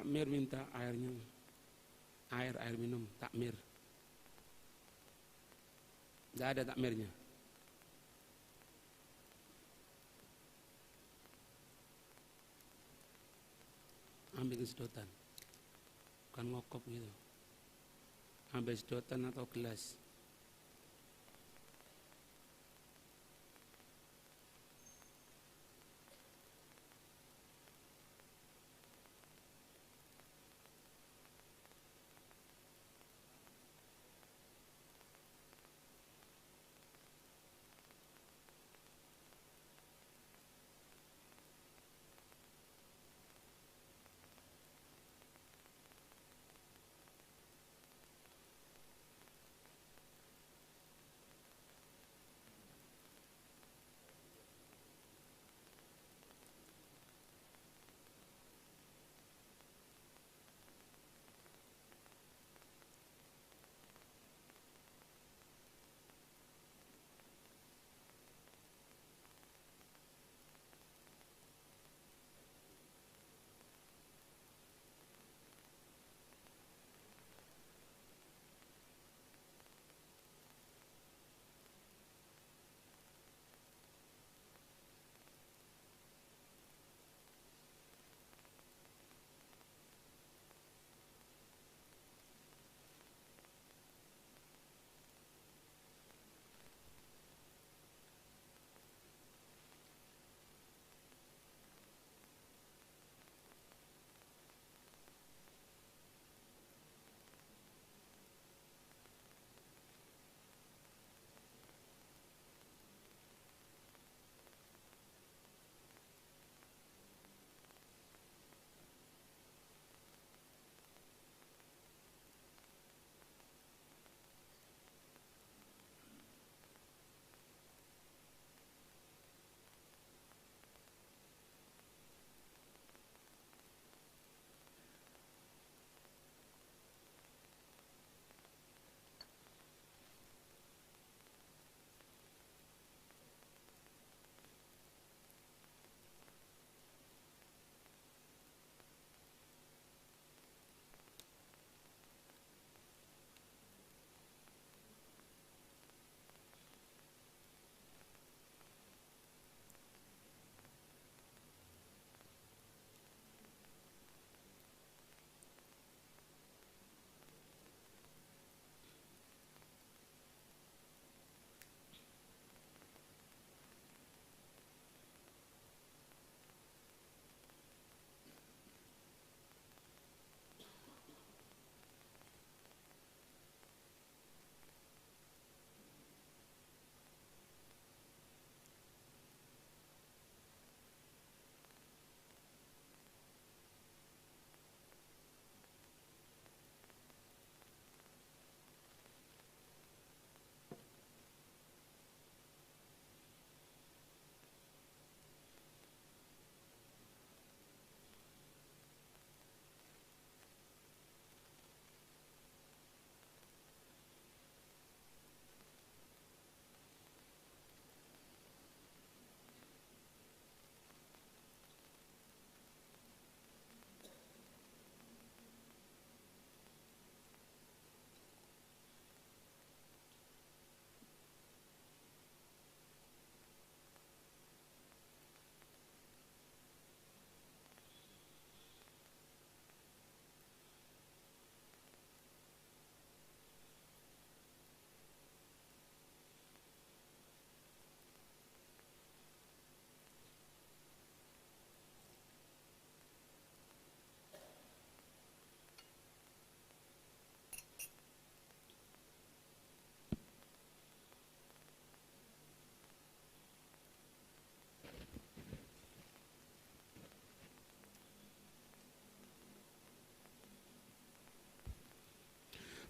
takmir minta airnya. Air minum, takmir. Tidak ada takmirnya. Ambil sedotan. Bukan ngokop gitu. Ambil sedotan atau gelas.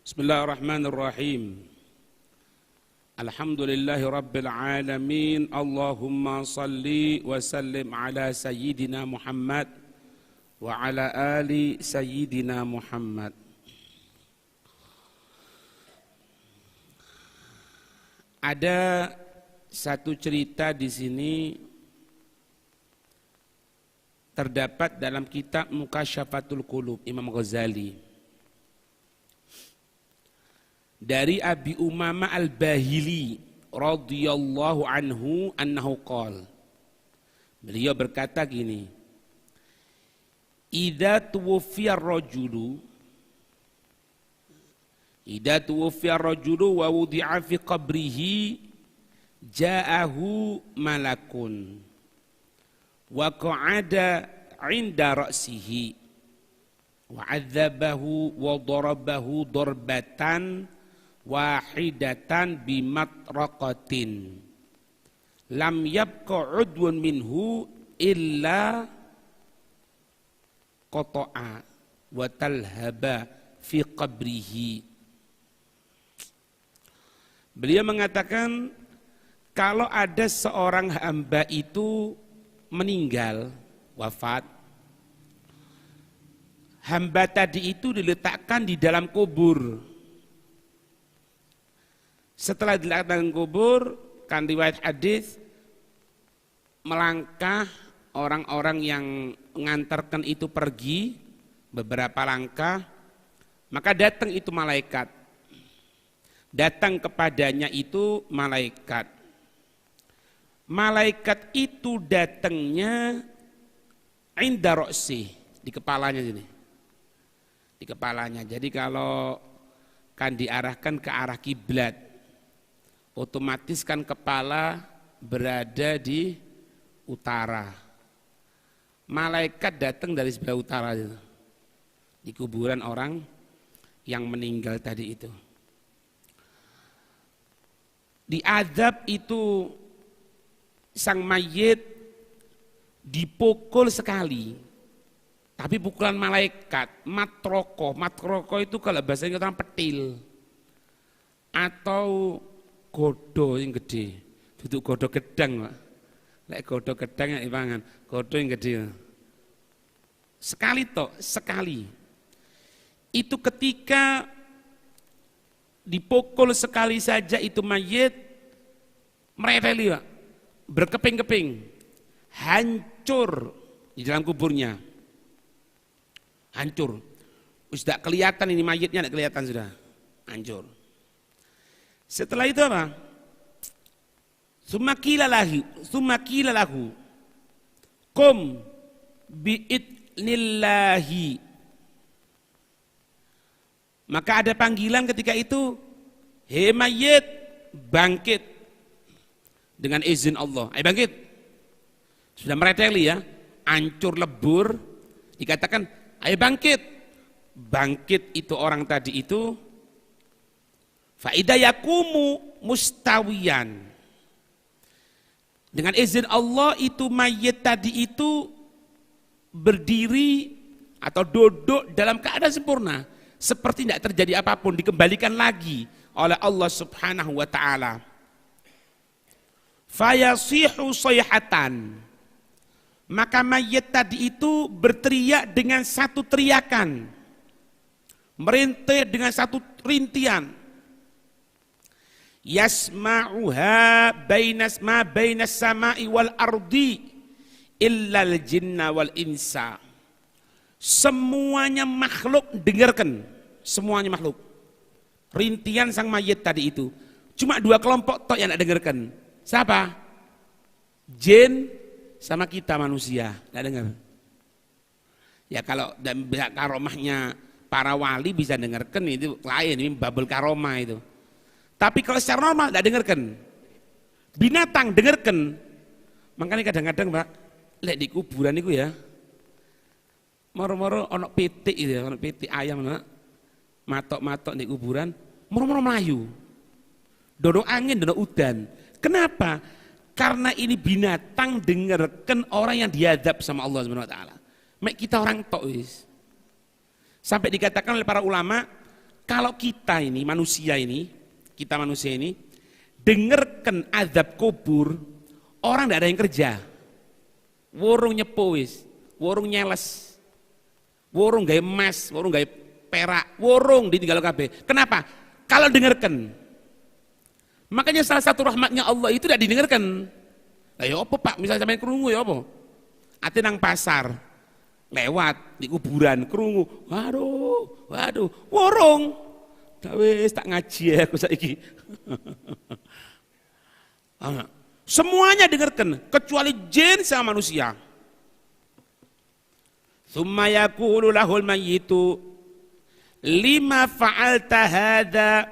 Bismillahirrahmanirrahim. Alhamdulillahi rabbil alamin. Allahumma salli wa sallim ala sayyidina Muhammad wa ala ali sayyidina Muhammad. Ada satu cerita di sini terdapat dalam kitab Mukasyafatul Qulub Imam Ghazali dari Abi Umamah Al-Bahili radhiyallahu anhu annahu qala, beliau berkata gini, idza tuwfiya ar-rajulu wa wudi'a fi qabrihi ja'ahu malakun wa qa'ada 'inda ra'sihi wa 'adzabahu wa darabahu darbatan wahidatan bimatraqatin lam yabqa 'udwun minhu illa qata'a wa talhaba fi qabrihi. Beliau mengatakan kalau ada seorang hamba itu meninggal, wafat, hamba tadi itu diletakkan di dalam kubur. Setelah diletakkan dalam kubur, kan riwayat hadis, melangkah orang-orang yang mengantarkan itu pergi beberapa langkah, maka datang itu malaikat. Datang kepadanya itu malaikat. Malaikat itu datangnya inda ra'si, di kepalanya sini. Di kepalanya. Jadi kalau kan diarahkan ke arah kiblat, otomatis kan kepala berada di utara. Malaikat datang dari sebelah utara itu, di kuburan orang yang meninggal tadi itu. Diazab itu sang mayit dipukul sekali, tapi pukulan malaikat, matroko itu kalau bahasanya orang petil atau godo yang gede, duduk godo gedang, Pak. Lek godo gedang ya ibangan, godo yang gede. Sekali. Itu ketika dipukul sekali saja itu mayit mereteli, Pak. Berkeping-keping, hancur di dalam kuburnya. Hancur. Sudah kelihatan ini mayitnya, tidak kelihatan sudah. Hancur. Setelah itu apa? Sumakila lahu kum bi'idnillahi. Maka ada panggilan ketika itu, hei mayit, bangkit dengan izin Allah. Ayo bangkit. Sudah mereteli ya, hancur lebur, dikatakan ayo bangkit. Bangkit itu orang tadi itu, faida yakumu mustawiyan. Dengan izin Allah itu mayit tadi itu berdiri atau duduk dalam keadaan sempurna, seperti tidak terjadi apapun, dikembalikan lagi oleh Allah Subhanahu wa taala. Fayasihu sayhatan. Maka mayit tadi itu berteriak dengan satu teriakan, merintih dengan satu rintian. Yasma'uha bainas sama'i wal ardi illal jinna wal insa. Semuanya makhluk dengarkan, semuanya makhluk. Rintian sang mayit tadi itu. Cuma dua kelompok tok yang tidak dengarkan. Siapa? Jin sama kita manusia, tidak dengar. Ya kalau bisa karomahnya para wali bisa dengarkan, itu lain, ini babel karomah itu. Tapi kalau secara normal tidak dengarkan. Binatang dengarkan. Makanya kadang-kadang Pak, lihat di kuburan itu ya, moro-moro ono pitik itu ya, ono pitik ayam matok-matok di kuburan, moro-moro melayu. Dono angin, dono udan. Kenapa? Karena ini binatang dengarkan orang yang diadab sama Allah Subhanahu wa taala. Mek kita orang tok wis. Sampai dikatakan oleh para ulama, kalau kita ini manusia ini dengarkan azab kubur, orang tidak ada yang kerja. Worong nyepo wis, worong nyeles. Worong gawe emas, worong gawe perak, worong ditinggal kabeh. Kenapa? Kalau dengarkan. Makanya salah satu rahmatnya Allah itu tidak didengarkan. Lah ya apa Pak, misalnya sampean krungu ya apa? ate nang pasar, lewat di kuburan, krungu, waduh, worong. Dak wis tak ngaji aku saiki. Semuanya dengarkan kecuali jin sama manusia. Tsumma yaqulu lahul mayyitu lima fa'alta hadza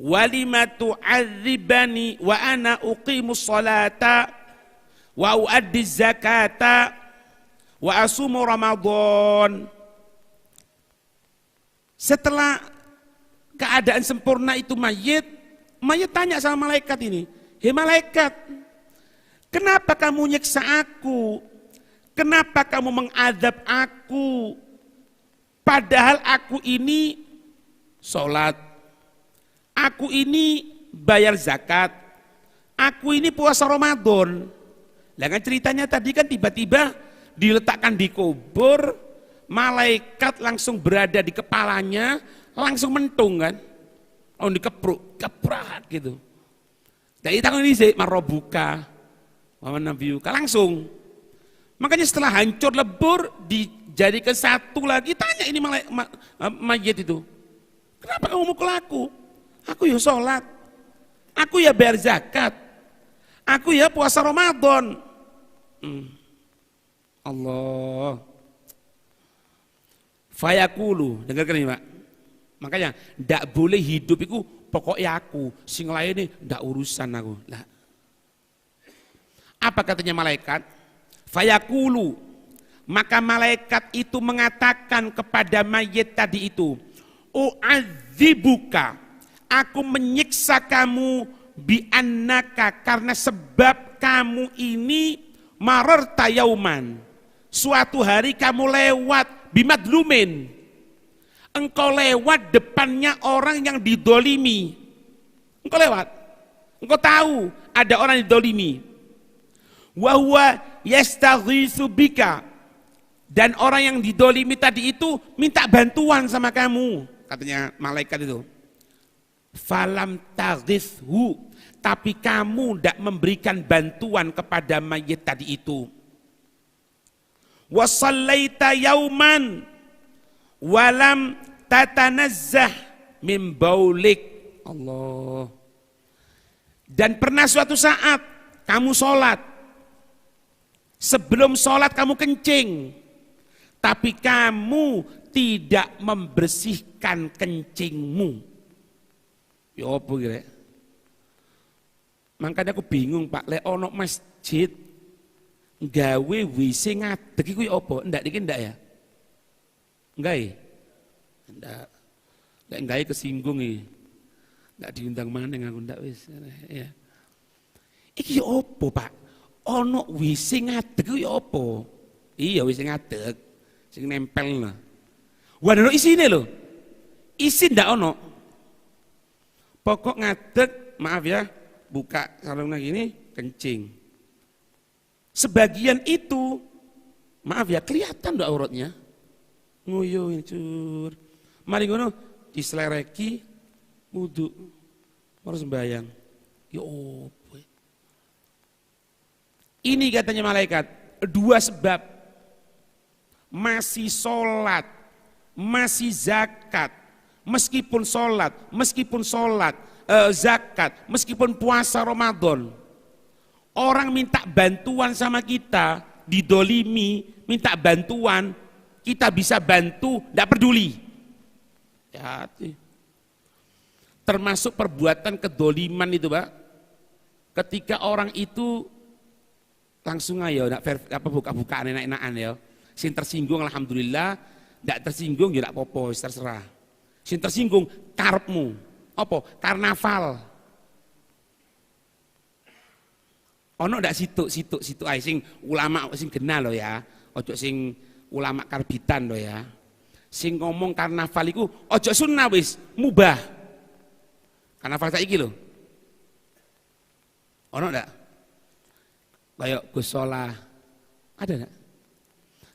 wa lima tu'adzibani wa ana uqimus salata wa uaddi zakata wa asumu ramadan. Setelah keadaan sempurna itu mayit tanya sama malaikat ini, hei malaikat, kenapa kamu nyiksa aku? Kenapa kamu mengadab aku? Padahal aku ini sholat, aku ini bayar zakat, aku ini puasa Ramadan. Lah kan ceritanya tadi kan tiba-tiba diletakkan di kubur, malaikat langsung berada di kepalanya, langsung mentung kan, keprak gitu. Dari tangan ini sih marobuka, nabiuka langsung. Makanya setelah hancur lebur dijadikan satu lagi, tanya ini mayit itu, kenapa kamu mukul aku? Aku ya sholat, aku ya bayar zakat, aku ya puasa Ramadan. Allah. Fayaqulu, dengarkan ini Pak. Makanya ndak boleh hidup itu pokoknya aku, sing lain ini ndak urusan aku. Lah. Apa katanya malaikat? Fayaqulu, maka malaikat itu mengatakan kepada mayit tadi itu, u'adzibuka, aku menyiksa kamu bi'annaka, karena sebab kamu ini mararta yauman, suatu hari kamu lewat bimadlumin, engkau lewat depannya orang yang didolimi. Engkau lewat, engkau tahu ada orang yang didolimi. Wa huwa yastaghitsu bika, dan orang yang didolimi tadi itu minta bantuan sama kamu, katanya malaikat itu. Falam taghithu, tapi kamu tidak memberikan bantuan kepada mayit tadi itu. Wa shallaita yauman walam tatanazzah min baulik. Allah. Dan pernah suatu saat kamu sholat, sebelum sholat kamu kencing, tapi kamu tidak membersihkan kencingmu. Ya apa kira? Makanya aku bingung Pak, lek ono masjid gawe WC ngadeg iku apa? Ndak dikit ndak ya? Enggak ya? Enggak kesinggung ya. Enggak diundang maneh aku ndak wis ya. Iki opo Pak? Ono WC ngadeg kuwi opo? Iya WC ngadeg sing nempel lah. Wah ono isine lho. Isin ndak ono. Pokok ngadeg, maaf ya, buka sarungnya gini kencing. Sebagian itu maaf ya kelihatan ndak auratnya. Nguyuh cur. Mari ngono dislereki wudu. Harus sembahyang. Ya opo. Ini katanya malaikat, dua sebab. Masih sholat, masih zakat, meskipun sholat, zakat, meskipun puasa Ramadan. Orang minta bantuan sama kita, didolimi, minta bantuan, kita bisa bantu, tidak peduli. Hati. Termasuk perbuatan kedoliman itu Pak. Ketika orang itu langsung ayo buka-bukaan enak-enakan ya. Sing tersinggung alhamdulillah, ndak tersinggung ya ndak apa-apa, terserah. Sing tersinggung karepmu. Apa? Karnaval. Ono ndak situ ae sing ulama sing genah lho ya. Ojo sing ulama karbitan lho ya. Sing ngomong karnaval iku ojo sunnah wis, mubah. Karnaval saiki lho. Ono ndak? Kayak Gus Solah, ada enggak?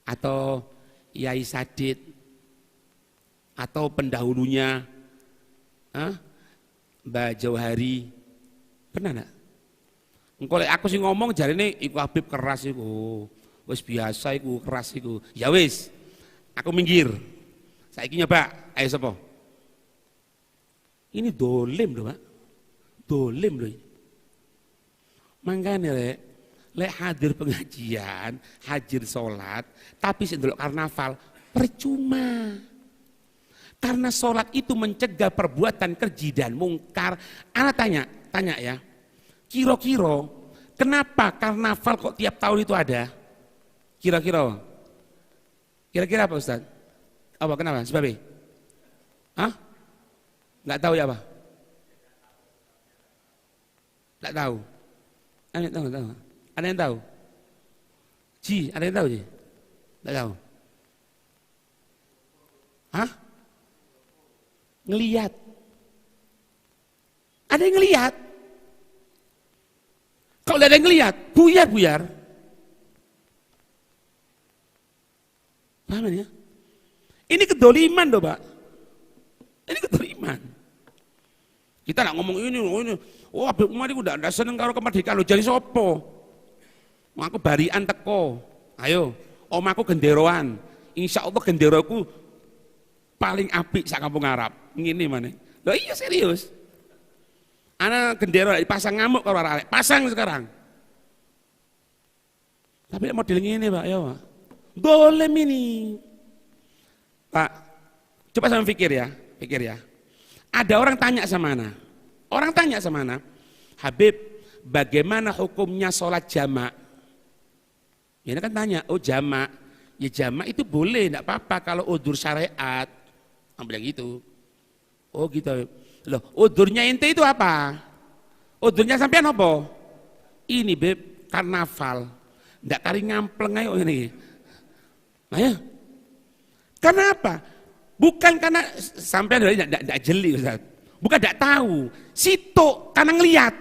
Atau Yai Sadid, atau pendahulunya Mbak Jauhari, pernah enggak? Engko lek aku sih ngomong jarine iku Habib keras iku. Wis biasa iku, keras iku. Ya wis, aku minggir. Saiki nyoba, ayo sapa? Ini dolim loh Pak. Dolim loh. Makanya lek hadir pengajian, hadir sholat, tapi sendelok karnaval, percuma. Karena sholat itu mencegah perbuatan keji dan mungkar. Ana tanya ya, kira-kira kenapa karnaval kok tiap tahun itu ada? Kira-kira apa Ustaz? Apa kenapa? Sebabnya? Hah? Nggak tahu ya apa? Nggak tahu. Ada yang tahu? Ada yang tahu? Ada yang tahu Ji? Nggak tahu. Hah? Ngelihat. Ada yang ngelihat. Kalau ada yang ngelihat, buyar. Paham ya? Ini kedoliman loh Pak. Ini kedoliman. Kita nak ngomong ini. Oh, Habib Umar itu tidak seneng karo kemerdekaan lo jadi sopo. Aku barian teko. Ayo, om aku genderoan. Insya Allah genderoku paling apik sak kampung Arab. Ngene maneh. Loh iya serius. Ana gendero dipasang ngamuk karo arek. Pasang sekarang. Tapi model ngene, Pak, ya, Pak. Dolem ini. Pak, coba sama pikir ya. Ada orang tanya sama Ana. Habib, bagaimana hukumnya sholat jamak? Ini kan tanya, oh jamak. Ya jamak itu boleh, enggak apa-apa kalau udzur syariat. Ambil yang gitu. Oh gitu. Loh, udzurnya ente itu apa? Udzurnya sampean apa? Ini Beb, karnaval. Enggak kari ngampleng ayo ini. Nah ya. Kenapa? Bukan karena sampean enggak jeli Ustaz. Bukan enggak tahu. Situ karena ngelihat.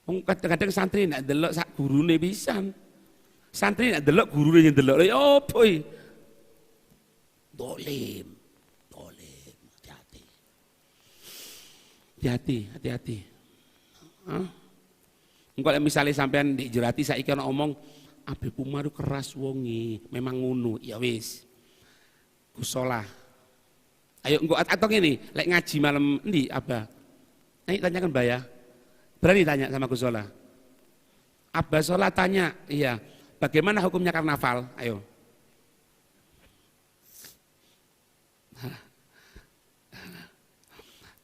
Kadang-kadang santri enggak delok sak gurune pisan. Santri enggak delok gurune yang delok. Ya opo iki? Dolim. Hati-hati. Engko misalnya sampean dijerati saiki ana omong Habib Umar keras wonge, memang ngono. Ya wis. Gusolah. Ayo engko atau ngene, lek ngaji malam endi Abah? Ayo tanyakan Mbah ya. Berani tanya sama Gusola. Abah Solah tanya, iya. Bagaimana hukumnya karnaval? Ayo.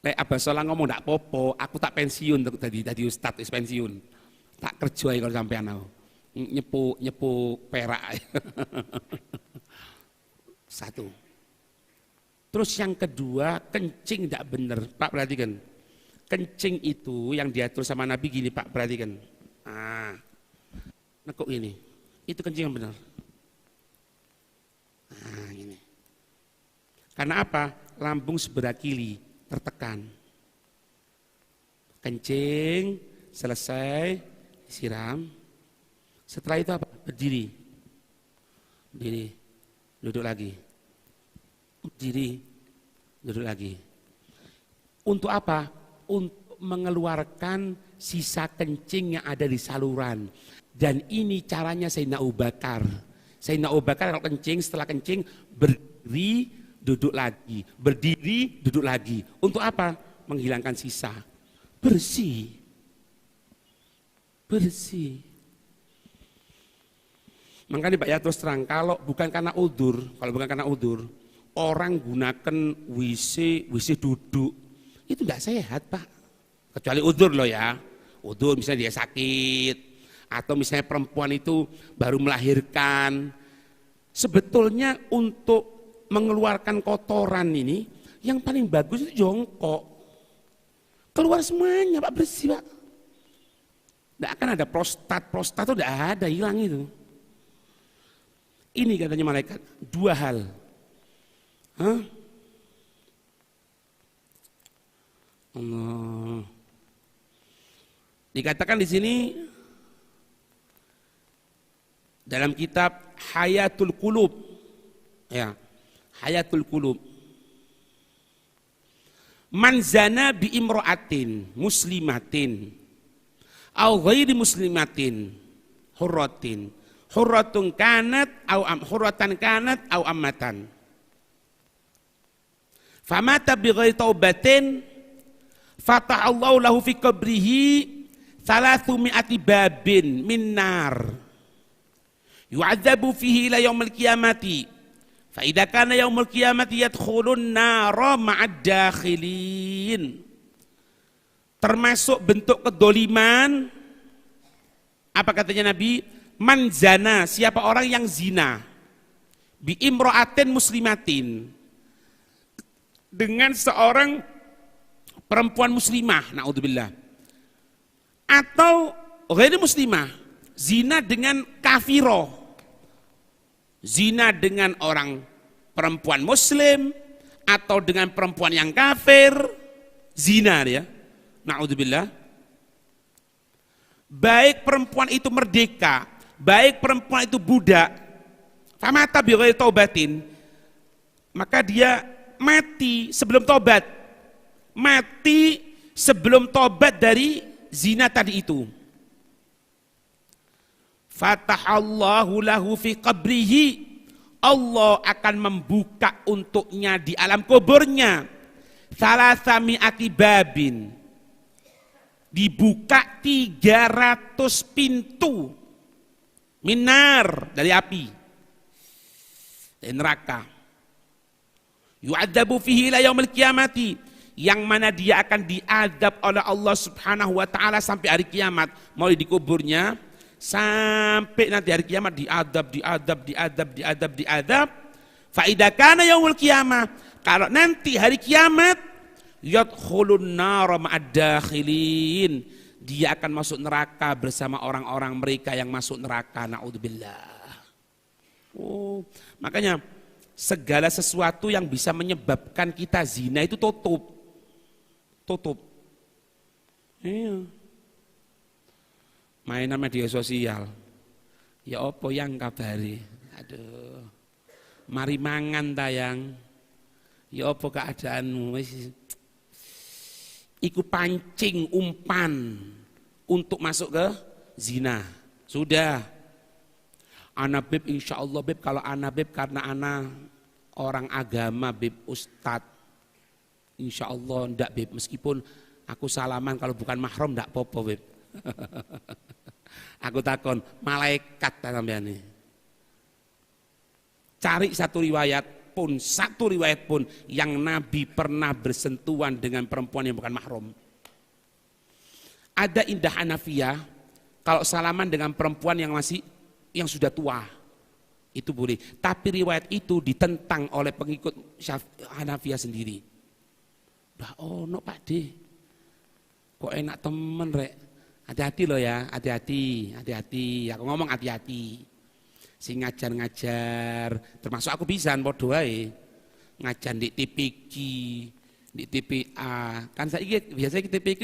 Lek Abah Solah ngomong ndak popo, aku tak pensiun untuk tadi ustad pensiun. Tak kerja kalau sampean aku. Nyepu perak. Satu. Terus yang kedua, kencing tidak benar. Pak perhatikan. Kencing itu yang diatur sama Nabi gini Pak, perhatikan. Nekuk ini. Itu kencing yang benar. Ini. Karena apa? Lambung sebelah kiri tertekan. Kencing, selesai, siram. Setelah itu apa? Berdiri. Duduk lagi. Berdiri, duduk lagi. Untuk apa? Untuk mengeluarkan sisa kencing yang ada di saluran. Dan ini caranya Sayyidina Abu Bakar. Sayyidina Abu Bakar kalau kencing, setelah kencing, berdiri, duduk lagi. Berdiri, duduk lagi. Untuk apa? Menghilangkan sisa. Bersih. Makanya Pak ya terus terang, kalau bukan karena udur, orang gunakan WC duduk, itu enggak sehat Pak. Kecuali udur loh ya. Udur misalnya dia sakit, atau misalnya perempuan itu baru melahirkan. Sebetulnya untuk mengeluarkan kotoran ini, yang paling bagus itu jongkok. Keluar semuanya Pak, bersih Pak. Enggak akan ada prostat itu enggak ada, hilang itu. Ini katanya malaikat, dua hal. Allah. Dikatakan di sini dalam kitab Hayatul Qulub, ya, Hayatul Qulub. Man zana bi imra'atin muslimatin au ghairi muslimatin hurratin. Hurratun kanat au hurratan kanat au ammatan. Famata bighairi taubatin fata'allahu lahu fi qabrihi 300 babin min nar yu'adzabu fihi ila yaumil qiyamati fa idza kana yaumil qiyamati yadkhulun nara ma'ad dakhilin. Termasuk bentuk kedoliman apa katanya Nabi? Man zana, siapa orang yang zina bi imra'atin muslimatin, dengan seorang perempuan muslimah, naudzubillah, atau ghairi muslimah, zina dengan kafiro, zina dengan orang perempuan muslim atau dengan perempuan yang kafir, zina ya, naudzubillah. Baik perempuan itu merdeka, baik perempuan itu budak, famata bighairi taubatin, maka dia mati sebelum tobat, mati sebelum tobat dari zina tadi itu. Fatahallahu lahu fi qabrihi, Allah akan membuka untuknya di alam kuburnya 300 babin, dibuka 300 pintu minar dari api, dari neraka. Yu'adzabu fihi ila yaumil qiyamati, yang mana dia akan diadab oleh Allah Subhanahu wa taala sampai hari kiamat, mulai di kuburnya sampai nanti hari kiamat diadab. Fa idza kana yaumul qiyamah, kalau nanti hari kiamat, yadkhulun nar ma'ad dakhilin, dia akan masuk neraka bersama orang-orang mereka yang masuk neraka, naudzubillah. Oh, makanya segala sesuatu yang bisa menyebabkan kita zina itu tutup. Iya. Mainan media sosial. Ya apa yang kabari? Aduh. Mari mangan tayang. Ya apa keadaanmu? Iku pancing umpan untuk masuk ke zina. Sudah. Ana beb insya Allah beb, kalau ana beb karena ana orang agama beb, ustad, insya Allah ndak beb, meskipun aku salaman kalau bukan mahram ndak popo beb. Aku takon malaikat sampeyan. Cari satu riwayat pun yang Nabi pernah bersentuhan dengan perempuan yang bukan mahram. Ada indah Hanafiyah kalau salaman dengan perempuan yang sudah tua itu boleh, tapi riwayat itu ditentang oleh pengikut Hanafiyah sendiri. Dah ono Pak De, kok enak temen rek, hati-hati loh ya, hati-hati. Aku ngomong hati-hati. Si ngajar, termasuk aku bisa podo wae ngajar di TPQ, di TPA. Kan saiki biasanya di TPQ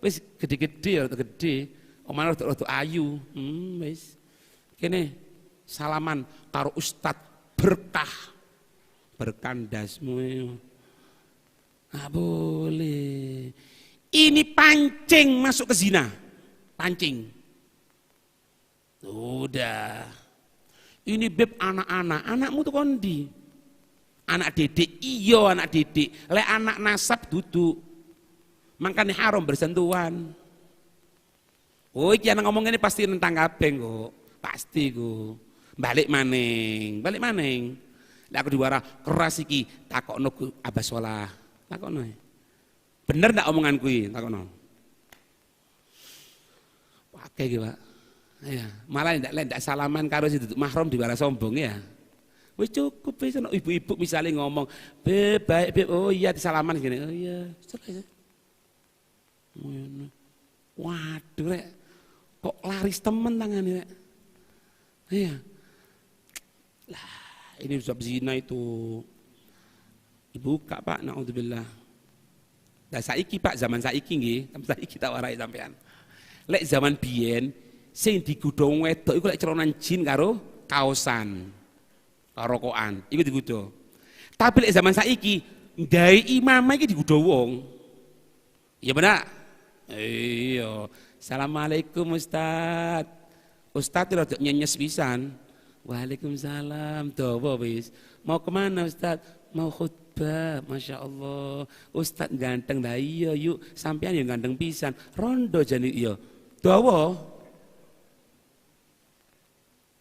wis gede-gede atau gede, omane rada ayu. Wis. Kene salaman karo ustad berkandasmu. Nggak boleh. Ini pancing masuk ke zina. Pancing. Udah. Ini beb anak-anak, anakmu tuh kondi. Anak didik, iya anak didik. Lek anak nasab duduk. Makanya haram bersentuhan. Oh iki anak ngomong ini pasti tentang kabeh kok. Pasti kok. Balik maning. Lek aku diwara keras iki takokno Abah Sholah. Takokno. Bener ndak omongan kuwi? Takokno. Pakai iki, Pak. Ya, malah ndak salaman karo si duduk mahram diwara sombong ya. Wis cukup wis ana ibu-ibu misalnya ngomong, "Beb, baik beb." Oh iya disalaman gini. Oh iya, selesai. Waduh rek. Kok laris temen tangannya rek. Iya. Lah, ini bab zina itu. Dibuka Pak, naudzubillah. Lah saiki Pak, zaman saiki nggih, saiki tak warai sampean. Lek zaman biyen sing digodho wedok iku lek celonan jin karo kaosan. Karo rokokan, iku digodho. Tapi lek zaman saiki ndai imam iki digodho wong. Iya bener? Iya. Assalamualaikum Ustaz. Ustaz rada nyenyes pisan. Waalaikumsalam, dawa wis. Mau kemana Ustaz? Mau khutbah, Masya Allah. Ustaz ganteng, dah iya yuk. Sampean yang ganteng pisan. Rondo jani iya. Dawa.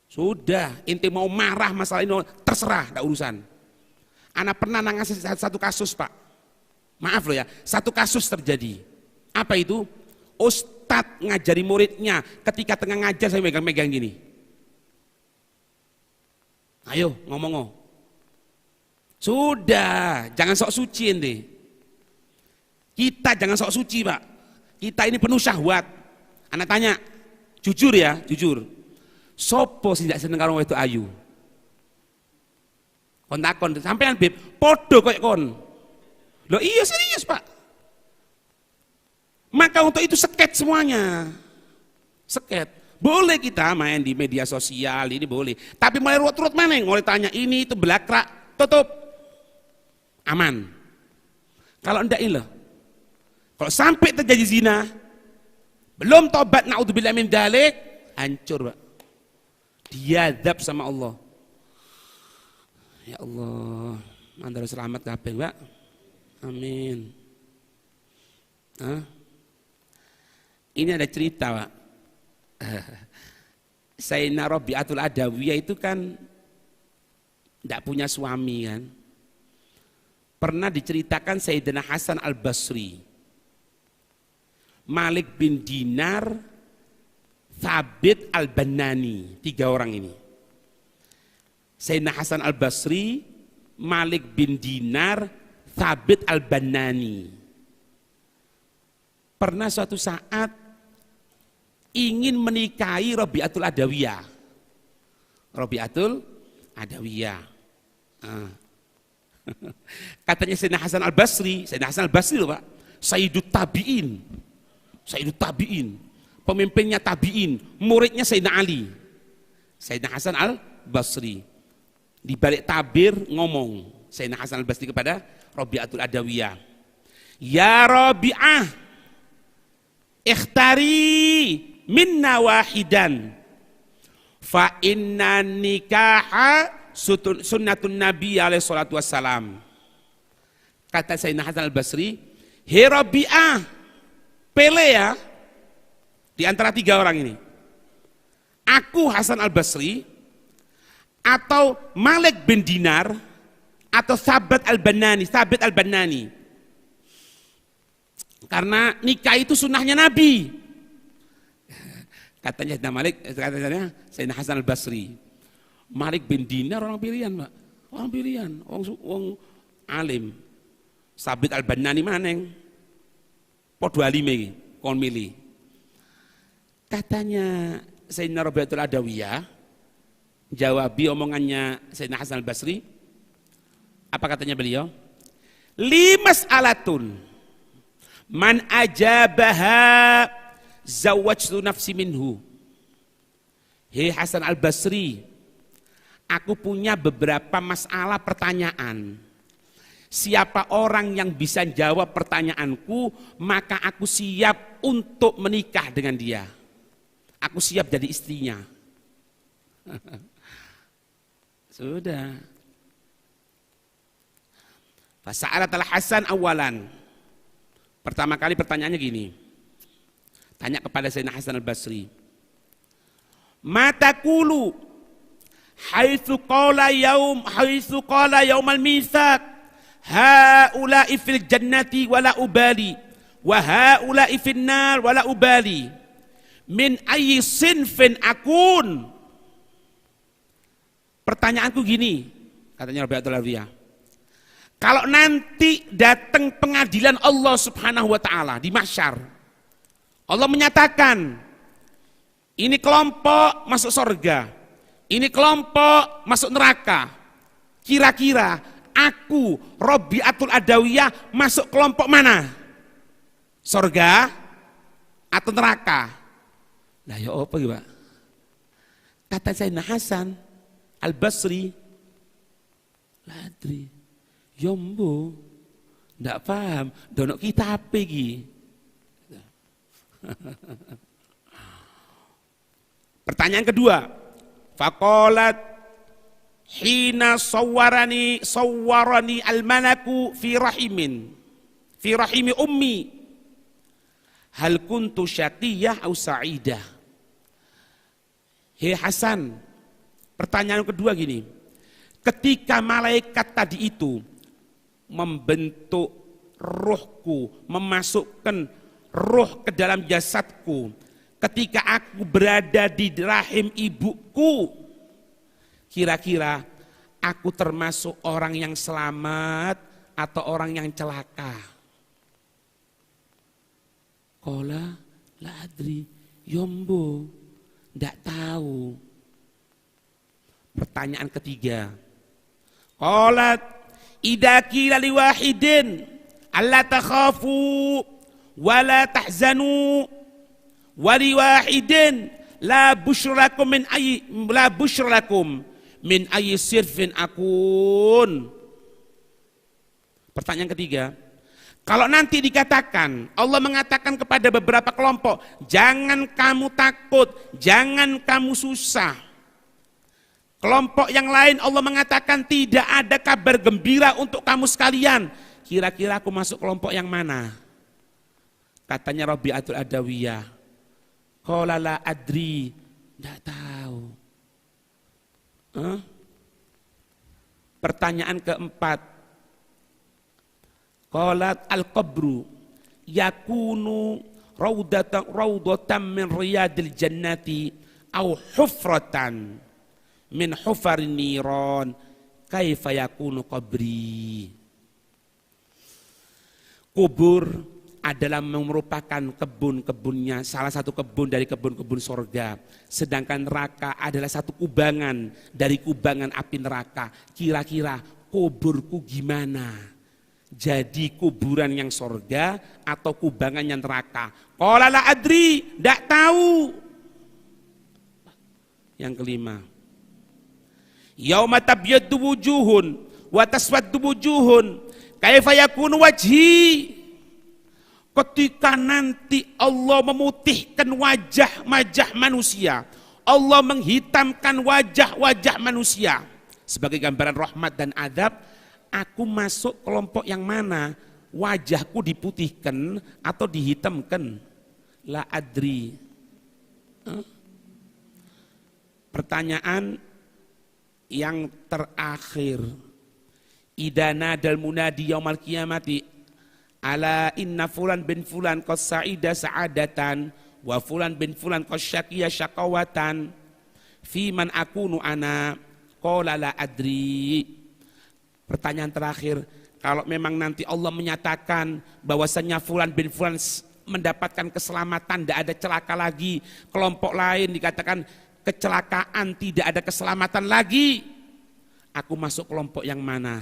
Sudah, inti mau marah masalah ini terserah, tidak urusan. Anak pernah nangis satu kasus Pak. Maaf loh ya, satu kasus terjadi. Apa itu? Ustadz ngajari muridnya, ketika tengah ngajar saya megang-megang gini. Ayo ngomong. Sudah, jangan sok suci ente. Kita jangan sok suci Pak. Kita ini penuh syahwat. Anak tanya, jujur ya, jujur. Sopo sih tidak seneng karo itu ayu? Kon takon, sampean Beb, podo koyo kon. Loh iya serius Pak. Maka untuk itu seket semuanya. Seket. Boleh kita main di media sosial, ini boleh. Tapi mulai ruwet-ruwet mana? Mulai tanya ini itu belakrak, tutup. Aman. Kalau enggak ini loh. Kalau sampai terjadi zina, belum tobat naudzubillah min dzalik, hancur Pak. Diadab sama Allah. Ya Allah, antara selamat kabeh Pak. Amin. Ini ada cerita Pak. Sayyidina Rabi'atul Adawiyah itu kan tidak punya suami kan. Pernah diceritakan Sayyidina Hasan Al-Basri, Malik bin Dinar, Thabit Al-Bannani, 3 orang ini. Sayyidina Hasan Al-Basri, Malik bin Dinar, Thabit Al-Bannani. Pernah suatu saat ingin menikahi Rabi'atul Adawiyah. Rabi'atul Adawiyah. Katanya Sayyidina Hasan Al-Basri, Sayyidina Hasan Al-Basri loh Pak, Sayyidut Tabi'in. Sayyidut Tabi'in. Pemimpinnya Tabi'in, muridnya Sayyidina Ali. Sayyidina Hasan Al-Basri. Di balik tabir ngomong Sayyidina Hasan Al-Basri kepada Rabi'atul Adawiyah. Ya Rabi'ah, ikhtari minna wahidan fa inna nikaha sunnatun nabi alaihi salatu wassalam. Kata Sayyidina Hasan Al-Basri, hei Rabi'ah, pilih ya di antara 3 orang ini. Aku Hasan Al-Basri atau Malik bin Dinar atau Thabit Al-Bannani. Karena nikah itu sunnahnya Nabi. Katanya Sayyidina Malik, katanya Sayyidina Hasan Al-Basri. Malik bin Dinar orang pilihan Pak. Orang pilihan, orang alim. Thabit Al-Bannani maneng. Podo alime kon milih. Katanya Sayyidina Rabi'atul Adawiyah jawabi omongannya Sayyidina Hasan Al-Basri. Apa katanya beliau? Limas alatun man ajabaha zawajtu nafsi minhu. Hei Hasan Al-Basri, aku punya beberapa masalah pertanyaan. Siapa orang yang bisa jawab pertanyaanku, maka aku siap untuk menikah dengan dia. Aku siap jadi istrinya. Sudah. Fasa'alat al-Hasan awalan. Pertama kali pertanyaannya gini. Tanya kepada Sayyidina Hasan Al-Basri. Mata kulu haitsu qala yaumal mitsaq haula'i fil jannati wala ubali wa haula'i fin nar wala ubali min ayyi sinfin akun. Pertanyaanku gini, katanya Rabi'atul Adawiyah. Kalau nanti datang pengadilan Allah Subhanahu wa taala di mahsyar, Allah menyatakan ini kelompok masuk surga, ini kelompok masuk neraka. Kira-kira aku Rabi'atul Adawiyah masuk kelompok mana? Surga atau neraka? Lah ya apa gitu Pak? Kata Sayyidina Hasan Al-Basri, ladri, yombo, ndak paham, donok kita apa iki? Pertanyaan kedua, faqalat hina sawwarani al-malaku fi rahimi ummi hal kuntu syaqiyah au sa'idah. Hei Hasan, pertanyaan kedua gini, ketika malaikat tadi itu membentuk ruhku, memasukkan ruh ke dalam jasadku, ketika aku berada di rahim ibuku, kira-kira aku termasuk orang yang selamat atau orang yang celaka? Qala la adri, yombo, ndak tahu. Pertanyaan ketiga, qalat idza qila liwahidin alla takhafu wa la tahzanu wa liwahidin la busyrakum min ayyi sirfin akun. Pertanyaan ketiga, kalau nanti dikatakan, Allah mengatakan kepada beberapa kelompok, jangan kamu takut, jangan kamu susah. Kelompok yang lain Allah mengatakan tidak ada kabar gembira untuk kamu sekalian. Kira-kira aku masuk kelompok yang mana? Katanya Rabi'atul Adawiyah, qala la adri, tidak tahu. Pertanyaan keempat, qalat al-qabru yakunu raudatan min riyadil jannati au hufratan min hufarin niran kaifa yakunu qabri. Kubur adalah merupakan kebun-kebunnya, salah satu kebun dari kebun-kebun sorga. Sedangkan neraka adalah satu kubangan dari kubangan api neraka. Kira-kira kuburku gimana? Jadi kuburan yang sorga atau kubangan yang neraka? Qala la adri, tidak tahu. Yang kelima, yauma tabyaddu wujuhun wa taswaddu wujuhun kaifa yakunu wajhi. Ketika nanti Allah memutihkan wajah-wajah manusia, Allah menghitamkan wajah-wajah manusia sebagai gambaran rahmat dan adab, aku masuk kelompok yang mana? Wajahku diputihkan atau dihitamkan? La adri. Pertanyaan yang terakhir, idana dal munadi yaumal qiyamati ala inna fulan bin fulan qad sa'ida sa'adatan wa fulan bin fulan qad syaqiya syaqawatan fi man akunu ana qala la adri. Pertanyaan terakhir, kalau memang nanti Allah menyatakan bahwasanya fulan bin fulan mendapatkan keselamatan, tidak ada celaka lagi, kelompok lain dikatakan kecelakaan, tidak ada keselamatan lagi, aku masuk kelompok yang mana?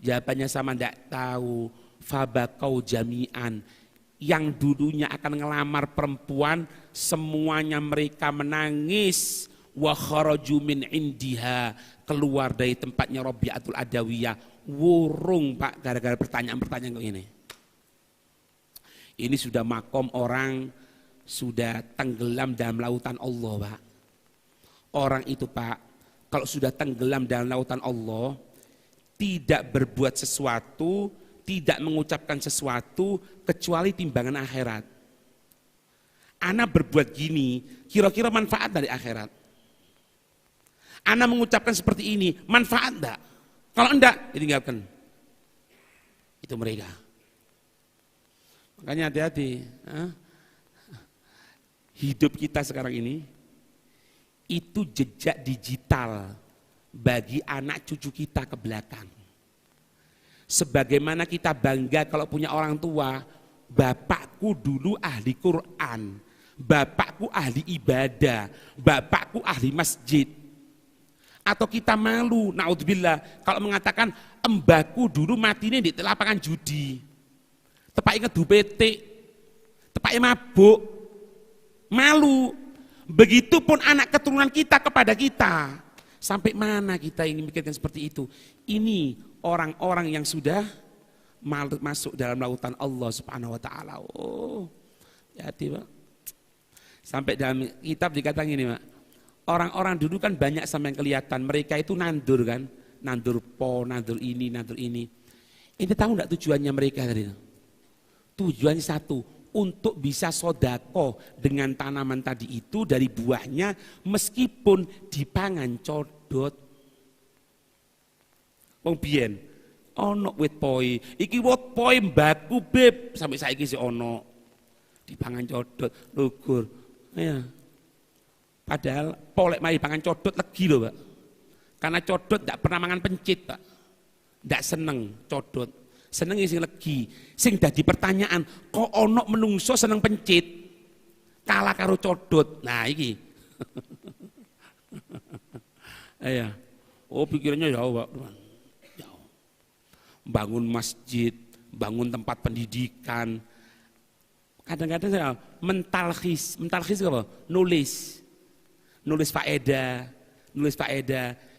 Jawabannya sama, tidak tahu. Fabakau jami'an, yang dulunya akan ngelamar perempuan, semuanya mereka menangis. Wa kharaju min indiha, keluar dari tempatnya Rabi'atul Adawiyah, wurung Pak, gara-gara pertanyaan-pertanyaan ini. Ini sudah makom orang sudah tenggelam dalam lautan Allah, Pak. Orang itu, Pak, kalau sudah tenggelam dalam lautan Allah, tidak berbuat sesuatu, tidak mengucapkan sesuatu kecuali timbangan akhirat. Ana berbuat gini, kira-kira manfaat dari akhirat. Ana mengucapkan seperti ini, manfaat enggak? Kalau enggak, ditinggalkan. Itu mereka. Makanya hati-hati. Hidup kita sekarang ini, itu jejak digital bagi anak cucu kita ke belakang. Sebagaimana kita bangga kalau punya orang tua, bapakku dulu ahli Quran, bapakku ahli ibadah, bapakku ahli masjid. Atau kita malu, naudzubillah, kalau mengatakan embaku dulu matinya di lapangan judi, tepaknya ngedupetik, tepaknya mabuk, malu. Begitupun anak keturunan kita kepada kita. Sampai mana kita ini mikirkan seperti itu? Ini orang-orang yang sudah masuk dalam lautan Allah Subhanahu wa taala. Oh, hati, Pak. Sampai dalam kitab dikatakan gini, Mak. Orang-orang dulu kan banyak sampai yang kelihatan, mereka itu nandur kan, nandur nandur ini, nandur ini. Ini tahu enggak tujuannya mereka tadi? Tujuannya satu, untuk bisa sodako dengan tanaman tadi itu dari buahnya meskipun dipangan codot. Wong biyen ono wit poi, iki wit poi mbaku beb sampai saiki sih ono. Dipangan codot, lugur. Ya. Padahal polek mari pangan codot legi loh, Pak. Karena codot tidak pernah mangan pencit, Pak. Tidak seneng codot. Seneng sing legi. Sing dadi pertanyaan, kok ono menungso seneng pencit? Kalah karo codot. Nah, iki. Iya. Oh, pikirannya jauh, Pak. Jauh. Bangun masjid, bangun tempat pendidikan. Kadang-kadang saya mentalkhis apa? Nulis faedah,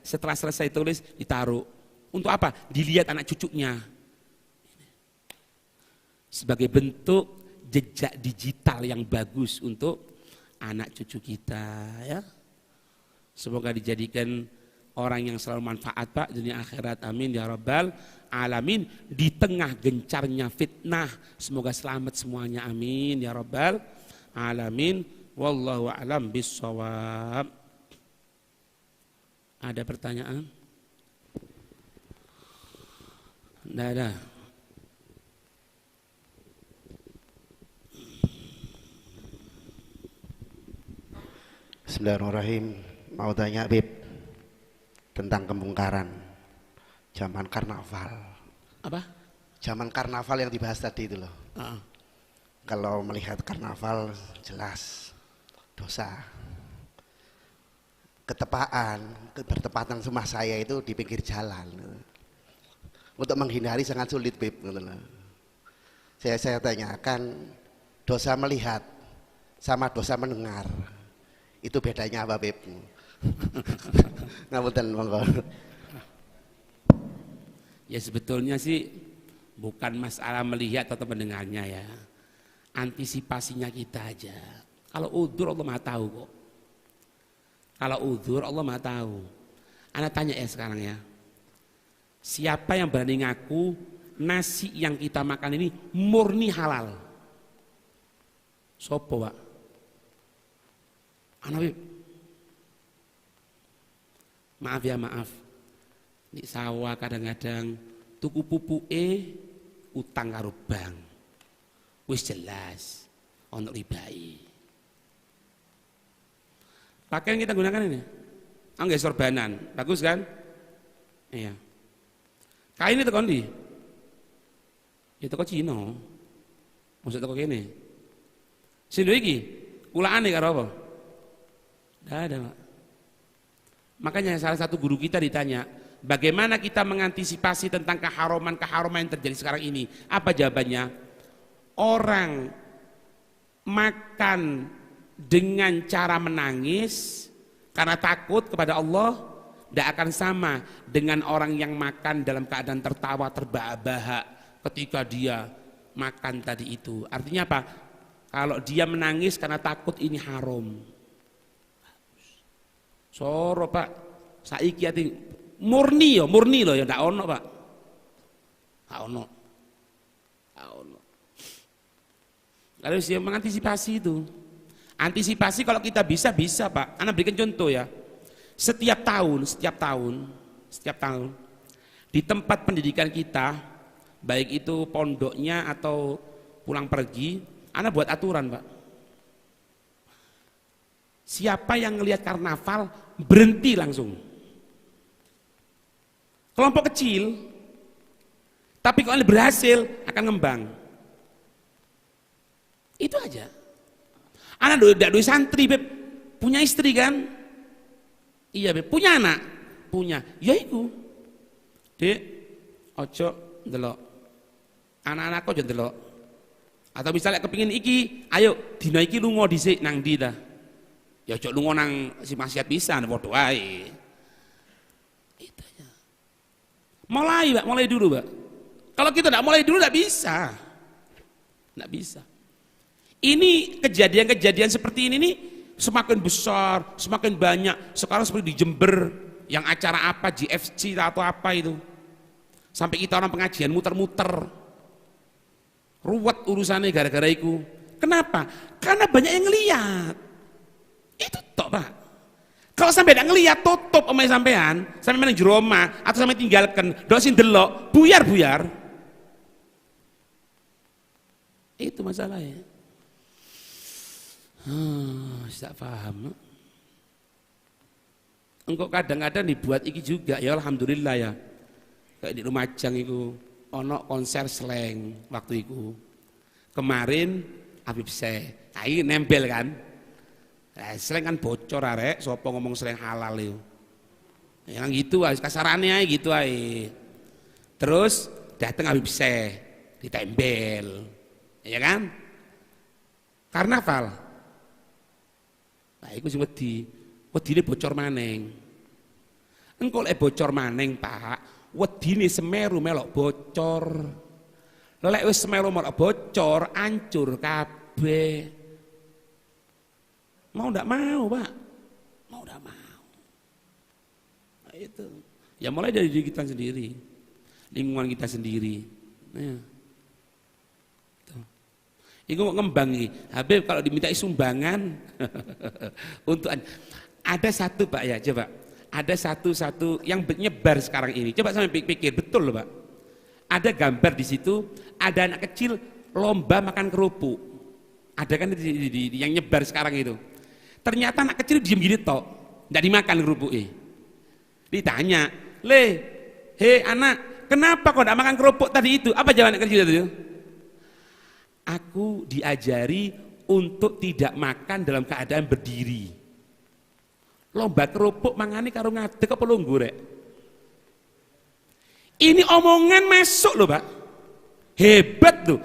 setelah selesai tulis ditaruh. Untuk apa? Dilihat anak cucunya. Sebagai bentuk jejak digital yang bagus untuk anak cucu kita, ya. Semoga dijadikan orang yang selalu manfaat, Pak, dunia akhirat, amin ya rabbal alamin. Di tengah gencarnya fitnah, semoga selamat semuanya, amin ya rabbal alamin. Wallahu a'lam bissawab. Ada pertanyaan? Tidak ada. Bismillahirrahmanirrahim. Mau tanya, Bib, tentang kemungkaran zaman karnaval. Apa? Zaman karnaval yang dibahas tadi itu loh. Kalau melihat karnaval jelas dosa. Bertepatan rumah saya itu di pinggir jalan. Untuk menghindari sangat sulit, Bib. Saya tanyakan, dosa melihat sama dosa mendengar, itu bedanya apa, Bib? Ngapunten, monggo. Ya sebetulnya sih bukan masalah melihat atau mendengarnya ya. Antisipasinya kita aja. Kalau udzur Allah Maha tahu kok. Kalau udzur Allah Maha tahu. Ana tanya ya sekarang ya. Siapa yang berani ngaku nasi yang kita makan ini murni halal? Sopo, Pak? Ana Bib. Maaf ya, maaf. Di sawah kadang-kadang tuku pupuke utang karo bank. Wis jelas ono ribai. Pakaian kita gunakan ini. Angge sorbanan, bagus kan? Iya. Kain itu kondi. Itu kok Cina. Maksud toko kene. Sing iki kulaane karo apa? Enggak ada, Pak. Makanya salah satu guru kita ditanya, bagaimana kita mengantisipasi tentang keharuman-keharuman yang terjadi sekarang ini? Apa jawabannya? Orang makan dengan cara menangis karena takut kepada Allah tidak akan sama dengan orang yang makan dalam keadaan tertawa terbahak-bahak ketika dia makan tadi itu. Artinya apa? Kalau dia menangis karena takut ini haram. Soro, Pak, saiki ati murni loh ya ndak ono, Pak. Ndak ono. Kalau siap mengantisipasi itu. Antisipasi kalau kita bisa Pak. Ana berikan contoh ya. Setiap tahun di tempat pendidikan kita, baik itu pondoknya atau pulang pergi, ana buat aturan, Pak. Siapa yang ngelihat karnaval berhenti langsung. Kelompok kecil, tapi kalau berhasil akan ngembang. Itu aja. Anak doi santri, Beb, punya istri kan? Iya, Beb, punya anak, punya. Ya iku. Dek, ojo ndelok. Anak-anakku ojo ndelok. Atau misalnya kepingin iki, ayo dina iki lunga dhisik nang ndi ta? Ya ojo lunga nang si maksiat pisan, padha wae. Itu aja. Mulai dulu, Pak. Kalau kita tidak mulai dulu tidak bisa. Tidak bisa. Ini kejadian-kejadian seperti ini nih semakin besar, semakin banyak. Sekarang seperti di Jember, yang acara apa, GFC atau apa itu. Sampai kita orang pengajian muter-muter. Ruwet urusannya gara-gara itu. Kenapa? Karena banyak yang ngeliat. Itu tok, Pak. Kalau sampai tidak ngeliat, tutup omai sampean, sampai menang jero omah atau sampai tinggalkan, dok sing delok, buyar. Itu masalahnya. Tidak paham. Engkau kadang-kadang dibuat iki juga, ya alhamdulillah ya. Kayak di Lumajang itu, ono konser slang waktu itu. Kemarin Habib Syekh, ini nempel kan. Slang kan bocor arek, sopo ngomong slang halal itu. Yang gitu aja, kasarannya aja gitu aja. Terus datang Habib Syekh, ditempel. Ya kan? Karnaval. Nah, iku sing wedine bocor maneng. Engko lek bocor maneng, Pak, wedine Semeru melok bocor. Lek wis Semeru melok bocor, hancur kabeh. Mau ndak mau, Pak? Mau ndak mau. Nah, itu. Ya mulai dari diri kita sendiri, lingkungan kita sendiri. Nah, itu ngembang nih. Habib kalau dimintai sumbangan untuk ada satu, Pak ya, coba. Ada satu yang menyebar sekarang ini. Coba sampai pikir betul loh, Pak. Ada gambar di situ, ada anak kecil lomba makan kerupuk. Ada kan yang nyebar sekarang itu. Ternyata anak kecil diem gini tok, nggak dimakan kerupuknya. Ditanya, hei anak, kenapa kau nggak makan kerupuk tadi itu? Apa jawaban anak kecil itu? Aku diajari untuk tidak makan dalam keadaan berdiri. Lomba kerupuk mangani karo ngadeg apa lungguh rek? Ini omongan masuk loh, Pak. Hebat loh.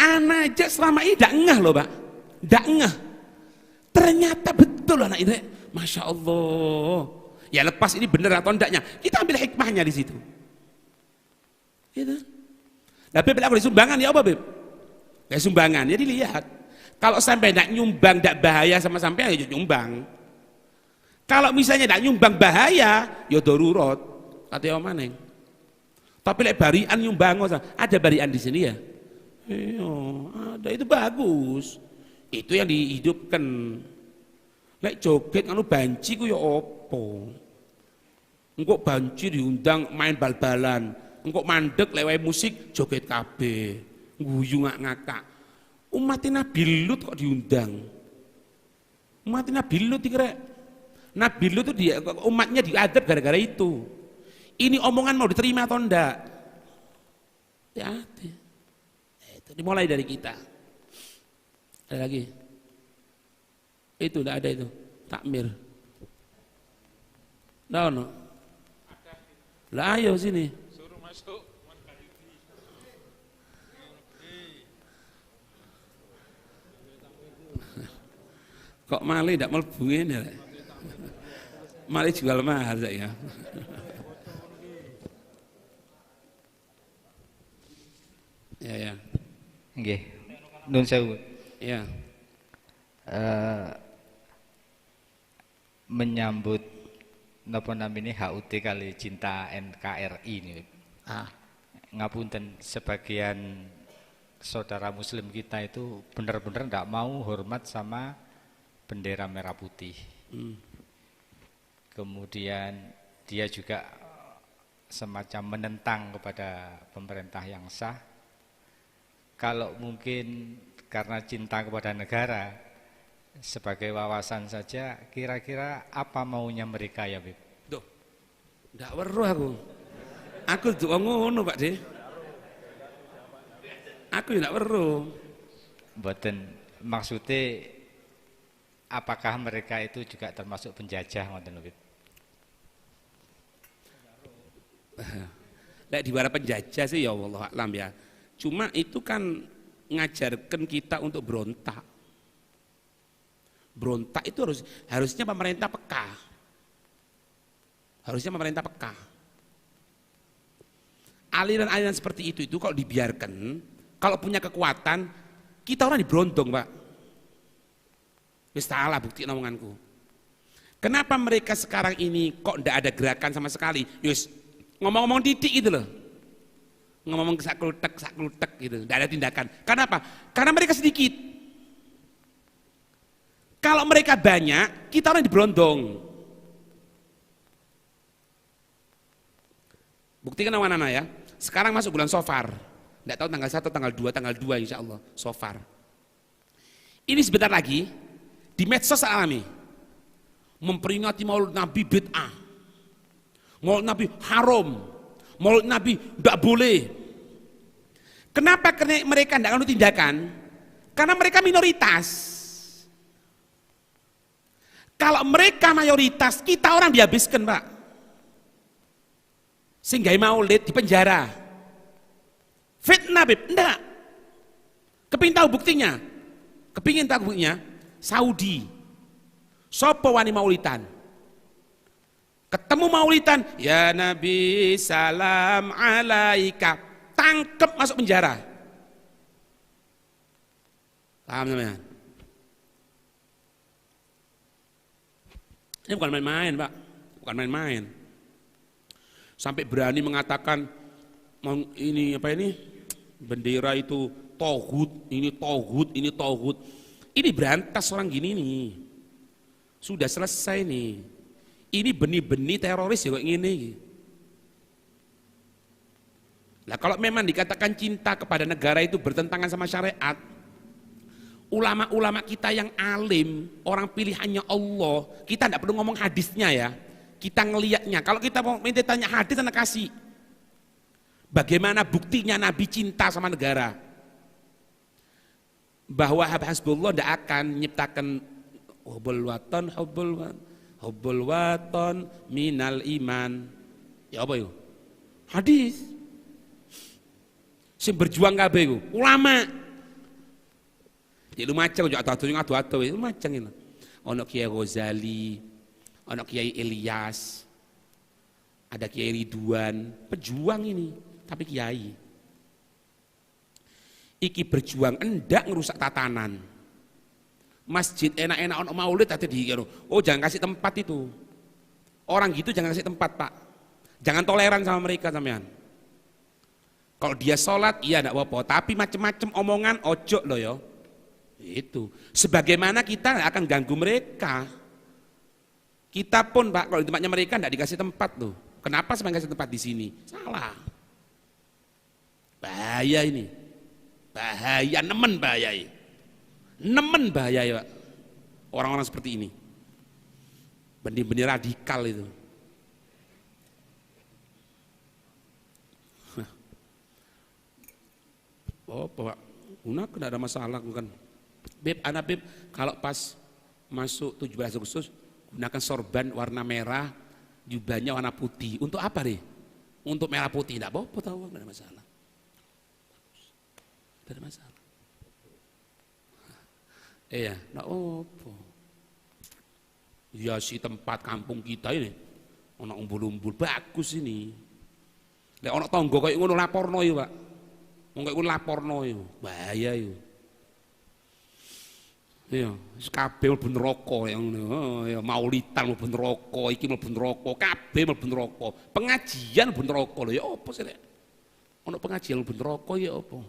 Anak aja selama ini tidak ngeh loh, Pak. Tidak ngeh. Ternyata betul anak itu, Masya Allah. Ya lepas ini benar atau enggaknya, kita ambil hikmahnya di situ. Gitu. Nah, Beb, aku disumbangan ya apa, Beb? Kayak sumbangan, jadi lihat. Kalau sampai tidak nyumbang, tidak bahaya sama sampai ya nyumbang. Kalau misalnya tidak nyumbang bahaya, ya darurat. Kata Om Maneng. Tapi lek barian nyumbang, ada barian di sini ya? Iya, ada, itu bagus. Itu yang dihidupkan. Lek joget anu banci ku ya opo. Engko banci diundang main bal-balan. Engko mandek lewat musik joget kabeh. Guyu ngak-ngakak. Umat Nabi Lut kok diundang. Umat Nabi Lut dikira. Nabi Lut itu dia umatnya diadab gara-gara itu. Ini omongan mau diterima atau enggak? Ya, itu dimulai dari kita. Ada lagi? Itu enggak ada itu. Takmir. No. Lah ayo sini. Suruh masuk. Kok Mali tidak mlebu ini? Mali jual mahal saya. Ya. Nggih. Nun sewu. Ya. Menyambut napa namine HUT kali cinta NKRI ini. Ngapunten, sebagian saudara muslim kita itu benar-benar tidak mau hormat sama bendera merah putih. Kemudian dia juga semacam menentang kepada pemerintah yang sah. Kalau mungkin karena cinta kepada negara, sebagai wawasan saja, kira-kira apa maunya mereka ya, Bib? Duh, ndak weruh aku. Aku duwe ngono, Pak De. Aku ndak weruh. Mboten, maksudnya apakah mereka itu juga termasuk penjajah, ngoten lho, Bib? Lek diwara penjajah sih ya Allah alam ya. Cuma itu kan ngajarkan kita untuk berontak. Berontak itu harusnya pemerintah peka. Harusnya pemerintah peka. Aliran-aliran seperti itu kalau dibiarkan, kalau punya kekuatan, Kita orang diberondong, Pak. Wis salah bukti omonganku. Kenapa mereka sekarang ini kok ndak ada gerakan sama sekali? Yus, ngomong-ngomong titik gitu loh. Ngomong sakultek gitu, ndak ada tindakan. Kenapa? Karena mereka sedikit. Kalau mereka banyak, kita orang diberondong. Buktikan anak-anak ya. Sekarang masuk bulan Safar. Nggak tahu tanggal 1, tanggal 2 insya Allah. Safar. Ini sebentar lagi di medsos alami memperingati Maulid Nabi bid'ah. Maulid Nabi haram. Maulid Nabi nggak boleh. Kenapa? Karena mereka nggak akan tindakan? Karena mereka minoritas. Kalau mereka mayoritas, kita orang dihabiskan, Pak. Sehingga Maulid di penjara. Fitnah, Beb, enggak. Kepingin tahu buktinya? Kepingin tahu buktinya? Saudi. Sopo wani maulitan. Ketemu maulitan, ya Nabi salam alaika. Tangkep masuk penjara. Paham teman-teman? Ini bukan main-main, Pak. Bukan main-main. Sampai berani mengatakan ini apa ini? Bendera itu tohut, ini tohut, ini tohut. Ini berantas orang gini nih. Sudah selesai nih. Ini benih-benih teroris ya kok gini. Nah kalau memang dikatakan cinta kepada negara itu bertentangan sama syariat, ulama-ulama kita yang alim, orang pilihannya Allah, kita tidak perlu ngomong hadisnya ya. Kita ngelihatnya. Kalau kita mau minta tanya hadis, Anda kasih. Bagaimana buktinya Nabi cinta sama negara? Bahwa Hasbullah tidak akan menciptakan hubbul waton minal iman. Ya apa itu? Hadis. Sing berjuang kabeh iku ulama. Ya lu macam yo adu-adu itu macam itu. Ono Kiai Ghazali, ono Kiai Ilyas, ada Kiai Ridwan, pejuang ini. Tapi kiai iki berjuang enggak ngerusak tatanan masjid enak-enak ono maulid tadi di oh jangan kasih tempat itu orang gitu, jangan kasih tempat Pak, jangan toleran sama mereka sampean. Kalau dia sholat iya enggak apa-apa, tapi macem-macem omongan ojo loh ya itu. Sebagaimana kita enggak akan ganggu mereka, kita pun Pak kalau di tempatnya mereka enggak dikasih tempat tuh. Kenapa sampai kasih tempat di sini? Salah. Bahaya ini, bahaya, nemen bahaya, nemen bahaya ya orang-orang seperti ini, benih-benih radikal itu. Oh Pak, gunakan tidak ada masalah kan, Beb, anak Beb, kalau pas masuk 17 Agustus gunakan sorban warna merah, jubahnya warna putih. Untuk apa deh? Untuk merah putih, tidak apa-apa, tahu, tidak ada masalah. Tidak ada masalah. Iya, enggak apa. Ya si tempat kampung kita ini ana umbul-umbul bagus ini. Lek ana tangga kaya ngono laporno yo, Pak. Wong kaya ngono laporno yo, bahaya yo. Iya, kabeh mlebu neraka yang ngono. Ya maulidan mlebu neraka, iki mlebu neraka, kabeh mlebu neraka. Pengajian mlebu neraka lho, ya apa sih lek? Ana pengajian mlebu neraka ya apa?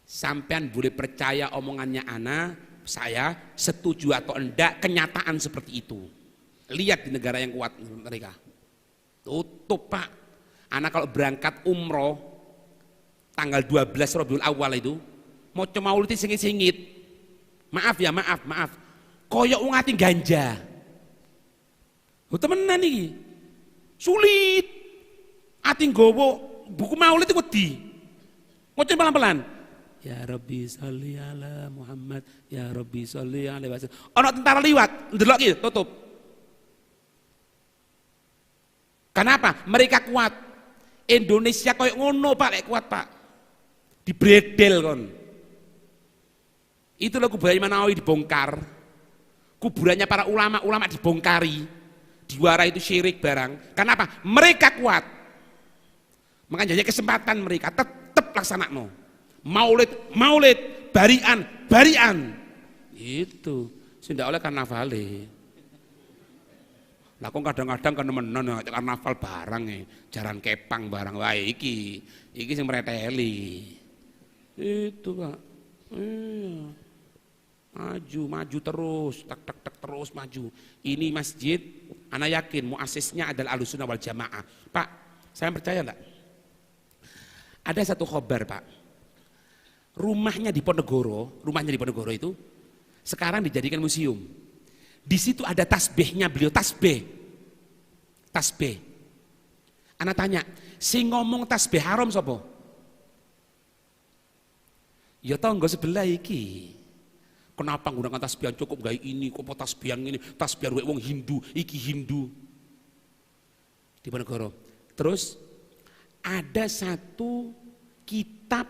Sampean boleh percaya omongannya Ana, saya setuju atau enggak, kenyataan seperti itu. Lihat di negara yang kuat mereka. Tutup Pak. Ana kalau berangkat umroh tanggal 12 Rabiul Awal itu, mau maulid singit-singit. Maaf ya, maaf. Koyok wong ati ganja. Lho temenan iki. Sulit. Ati nggowo buku maulid itu wedi. Ngoco pelan-pelan. Ya Rabbi sholli ala Muhammad, ya Rabbi sholli alaihi wasallam. Ono tentara liwat, ndelok iki tutup. Kenapa? Mereka kuat. Indonesia koyo ngono Pak, lek kuat Pak. Dibredel kon. Itu loh kuburan Manawi dibongkar. Kuburannya para ulama dibongkari. Diwara itu syirik barang. Kenapa? Mereka kuat. Makanya jadi kesempatan mereka tetap laksanakan. Maulid, maulid, barian, barian. Itu tidak oleh karnavale. Lah kok kadang-kadang kan temenan karnaval barang jaran kepang barang. Wah iki sing mreteli. Itu Pak. Iya. Maju terus, tak terus maju. Ini masjid, ana yakin muasisnya adalah Ahlussunnah wal Jamaah. Pak, saya percaya enggak? Ada satu khobar Pak. Rumahnya di Ponegoro itu sekarang dijadikan museum. Di situ ada tasbihnya beliau, tasbih. Ana tanya, sing ngomong tasbih haram sapa? Ya tangga sebelah iki. Kenapa menggunakan tasbihan cukup gaya ini, kok tasbihan ini, tasbihan wong Hindu, iki Hindu. Di Ponegoro. Terus ada satu kitab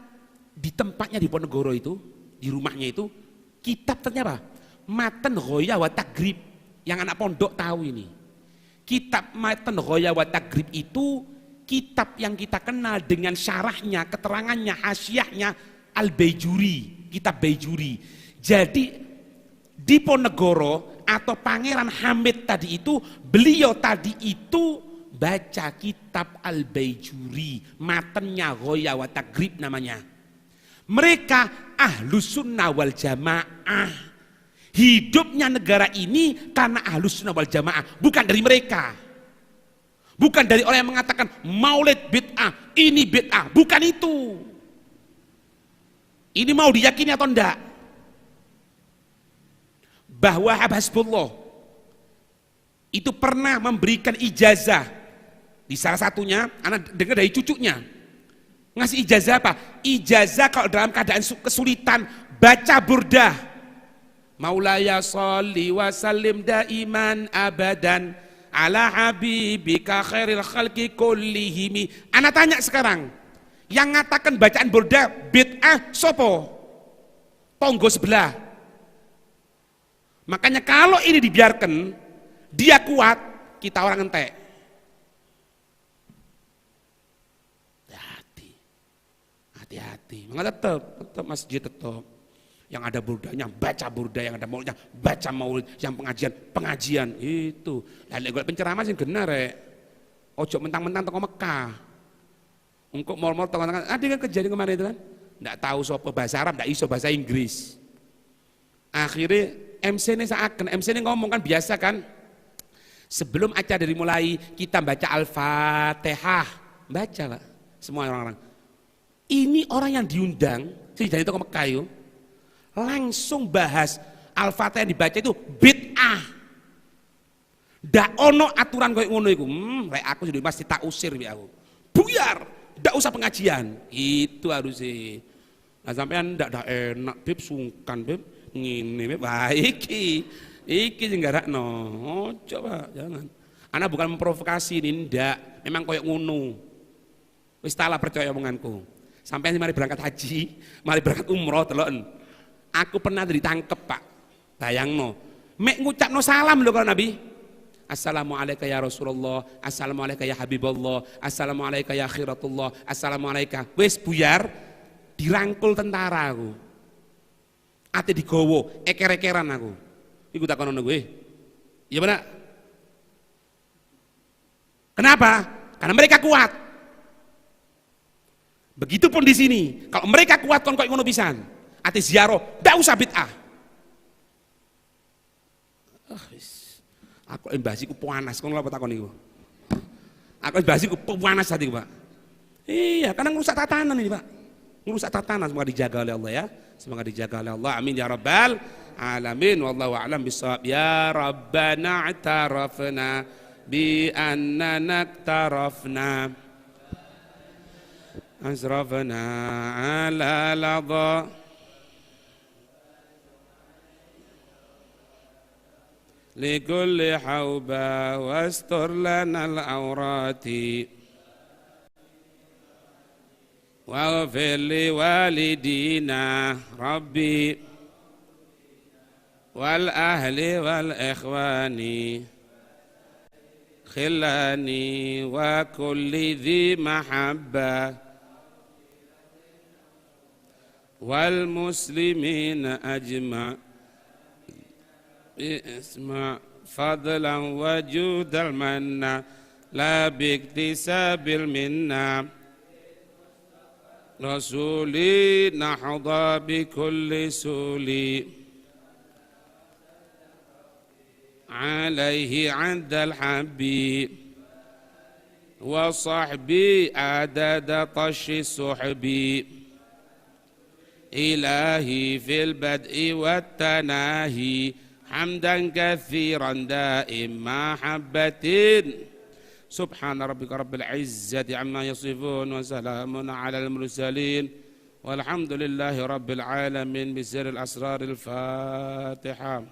di tempatnya di Ponegoro itu, di rumahnya itu, kitab ternyata Matan Ghoya wa Tagrib, yang anak pondok tahu ini. Kitab Matan Ghoya wa Tagrib itu kitab yang kita kenal dengan syarahnya, keterangannya, hasyiahnya Al-Baijuri, kitab Baijuri. Jadi di Ponegoro atau Pangeran Hamid tadi itu, beliau tadi itu baca kitab Al-Baijuri, matanya Ghoya wa Tagrib namanya. Mereka Ahlussunnah wal Jamaah. Hidupnya negara ini karena Ahlussunnah wal Jamaah, bukan dari mereka. Bukan dari orang yang mengatakan maulid bid'ah, ini bid'ah, bukan itu. Ini mau diyakini atau enggak? Bahwa Habsbullah itu pernah memberikan ijazah di salah satunya, anak dengar dari cucunya ngasih ijazah apa? Ijazah kalau dalam keadaan kesulitan baca burdah, Maulaya sholli wa sallim daiman abadan ala habibika khairil khalqi kullihimi. Anak tanya sekarang, yang ngatakan bacaan burdah bid'ah sopo? Tonggo sebelah. Makanya kalau ini dibiarkan, dia kuat, kita orang entek. Hati-hati. Maka tetap masjid tetap yang ada burdanya, baca burda, yang ada maulidnya, baca maulid, yang pengajian itu. Lah lek penceramah sing bener ojo mentang-mentang teko Mekah. Engko mall-mall teko ada kan kejadian kemarin itu kan. Ndak tahu sapa bahasa Arab, ndak iso bahasa Inggris. Akhirnya MC ini ngomong kan biasa kan, sebelum acara dimulai kita baca Al-Fatihah, baca lah semua orang-orang. Ini orang yang diundang jadi itu ke Mekah yuk, langsung bahas Al-Fatihah yang dibaca itu bid'ah. Ndak ono aturan koyo ngono iku. Rek aku sudah pasti tak usir ya aku. Buyar, ndak usah pengajian. Itu harusnya. Nah sampean ndak enak beb, sungkan beb. Ngene wah iki sing garakno. Ojo Pak, jangan. Ana bukan memprovokasi ini, ndak. Memang koyo ngono. Wis talah percaya omonganku. Sampai mari berangkat haji, mari berangkat umroh teloken. Aku pernah ditangkep Pak. Bayangno. Mek ngucapno salam lho kalau Nabi. Assalamualaikum ya Rasulullah, assalamualaikum ya Habibullah, assalamualaikum ya Khiratullah, assalamualaikum. Wis buyar, dirangkul tentara aku. Ate digowo, eker-ekeran aku. Iku takon ngono gue. Iya benar. Kenapa? Karena mereka kuat. Begitupun di sini. Kalau mereka kuat kon koyo ngono pisan. Ate ziarah, ndak usah bid'ah. Aku embasiku panas, kon lha takon niku. Aku embasiku panas hati Pak. Iya, karena ngerusak tatanan ini Pak. Ngerusak tatanan, semoga dijaga oleh Allah ya. Semoga dijaga oleh Allah. Amin ya rabbal alamin. Wallahu a'lam bishawab. Ya Rabbana i'tarafna bi annana iktarafna asrafna ala ladha likulli hauba wastur lana al-awrati waghfir li walidina rabbi wal ahli wal ikhwani khilani wa kulli dhi mahabba والمسلمين أجمع اسمع فضلا وجود المنة لا باكتساب المنة رسولي نحظى بكل سولي عليه عند الحبي وصحبي عدد طش السحبي إلهي في البدء والتناهي حمدا كثيرا دائم محبة سبحان ربك رب العزة عما يصفون وسلام على المرسلين والحمد لله رب العالمين بسر الأسرار الفاتحة.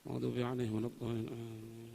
مغضوب عليهم ولا الضالين.